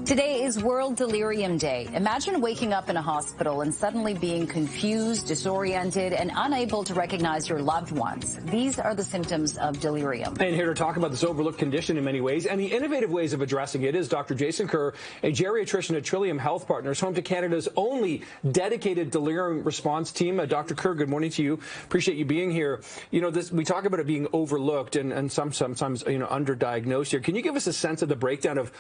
Today is World Delirium Day. Imagine waking up in a hospital and suddenly being confused, disoriented, and unable to recognize your loved ones. These are the symptoms of delirium. And here to talk about this overlooked condition in many ways and the innovative ways of addressing it is Dr. Jason Kerr, a geriatrician at Delirium Health Partners, home to Canada's only dedicated delirium response team. Dr. Kerr, good morning to you. Appreciate you being here. You know, we talk about it being overlooked and sometimes, underdiagnosed here. Can you give us a sense of the breakdown of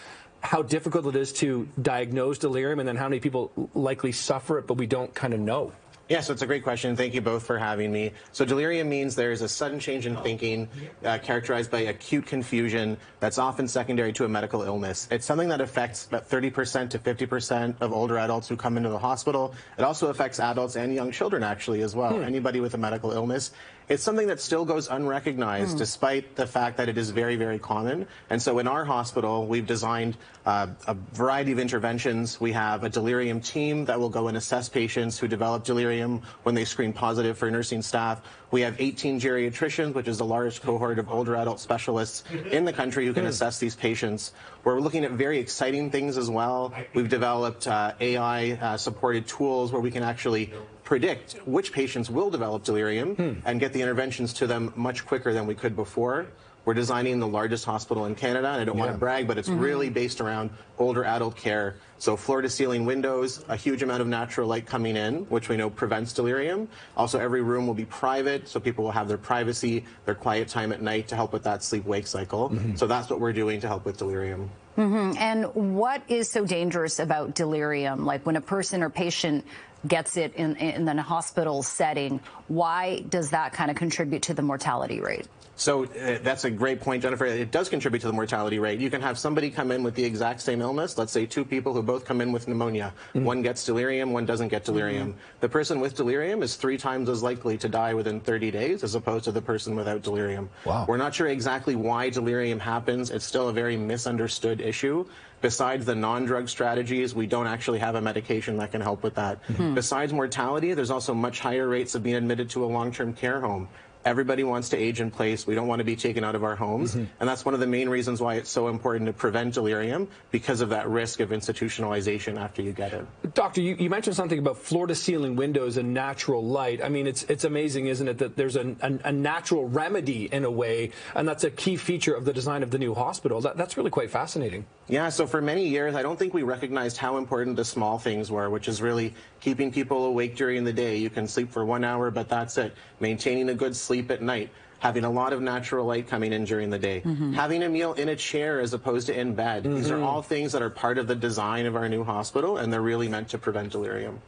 how difficult it is to diagnose delirium and then how many people likely suffer it, but we don't kind of know? Yeah, so it's a great question. Thank you both for having me. So delirium means there's a sudden change in thinking characterized by acute confusion that's often secondary to a medical illness. It's something that affects about 30% to 50% of older adults who come into the hospital. It also affects adults and young children, actually, as well, anybody with a medical illness. It's something that still goes unrecognized despite the fact that it is very, very common. And so in our hospital, we've designed a variety of interventions. We have a delirium team that will go and assess patients who develop delirium when they screen positive for nursing staff. We have 18 geriatricians, which is the largest cohort of older adult specialists in the country who can assess these patients. We're looking at very exciting things as well. We've developed AI-supported tools where we can actually predict which patients will develop delirium and get the interventions to them much quicker than we could before. We're designing the largest hospital in Canada, and I don't want to brag, but it's really based around older adult care. So floor-to-ceiling windows, a huge amount of natural light coming in, which we know prevents delirium. Also, every room will be private, so people will have their privacy, their quiet time at night to help with that sleep-wake cycle. So that's what we're doing to help with delirium. And what is so dangerous about delirium? Like when a person or patient gets it in a hospital setting, why does that kind of contribute to the mortality rate? So that's a great point, Jennifer. It does contribute to the mortality rate. You can have somebody come in with the exact same illness. Let's say two people who both come in with pneumonia. One gets delirium, one doesn't get delirium. The person with delirium is 3 times as likely to die within 30 days as opposed to the person without delirium. Wow. We're not sure exactly why delirium happens. It's still a very misunderstood issue. Besides the non-drug strategies, we don't actually have a medication that can help with that. Besides mortality, there's also much higher rates of being admitted to a long-term care home. Everybody wants to age in place. We don't want to be taken out of our homes. And that's one of the main reasons why it's so important to prevent delirium, because of that risk of institutionalization after you get it. Doctor, you mentioned something about floor-to-ceiling windows and natural light. I mean, it's amazing, isn't it, that there's a natural remedy in a way, and that's a key feature of the design of the new hospital. That's really quite fascinating. Yeah, so for many years, I don't think we recognized how important the small things were, which is really keeping people awake during the day. You can sleep for 1 hour, but that's it. Maintaining a good sleep at night. Having a lot of natural light coming in during the day. Having a meal in a chair as opposed to in bed. These are all things that are part of the design of our new hospital, and they're really meant to prevent delirium.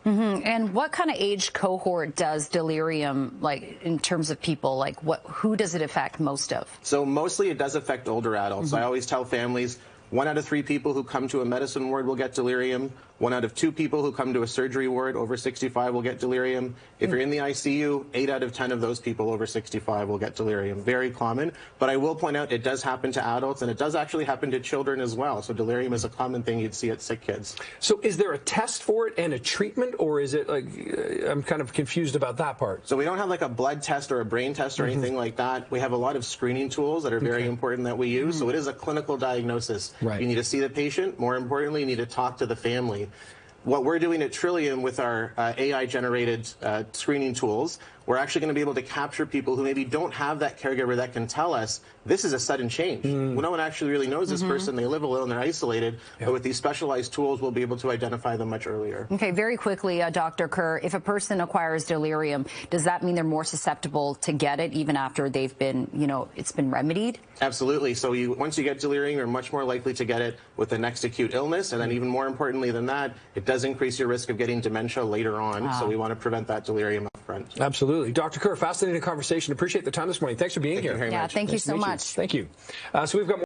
And what kind of age cohort does delirium, like in terms of people, like who does it affect most of? So mostly it does affect older adults. I always tell families, 1 out of 3 people who come to a medicine ward will get delirium. 1 out of 2 people who come to a surgery ward over 65 will get delirium. If you're in the ICU, 8 out of 10 of those people over 65 will get delirium. Very common. But I will point out it does happen to adults, and it does actually happen to children as well. So delirium is a common thing you'd see at sick kids. So is there a test for it and a treatment, or is it like, I'm kind of confused about that part. So we don't have like a blood test or a brain test or anything like that. We have a lot of screening tools that are very important that we use. So it is a clinical diagnosis. You need to see the patient. More importantly, you need to talk to the family. What we're doing at Delirium with our AI-generated screening tools, we're actually going to be able to capture people who maybe don't have that caregiver that can tell us this is a sudden change. Well, no one actually really knows this person. They live alone, and they're isolated. But with these specialized tools, we'll be able to identify them much earlier. Okay, very quickly, Dr. Kerr, if a person acquires delirium, does that mean they're more susceptible to get it even after they've been, it's been remedied? Absolutely. So once you get delirium, you're much more likely to get it with the next acute illness. And then even more importantly than that, it does increase your risk of getting dementia later on. So we want to prevent that delirium up front. Absolutely. Dr. Kerr, fascinating conversation. Appreciate the time this morning. Thanks for being here. Thank you very much. Thank you so much. Thank you. So we've got more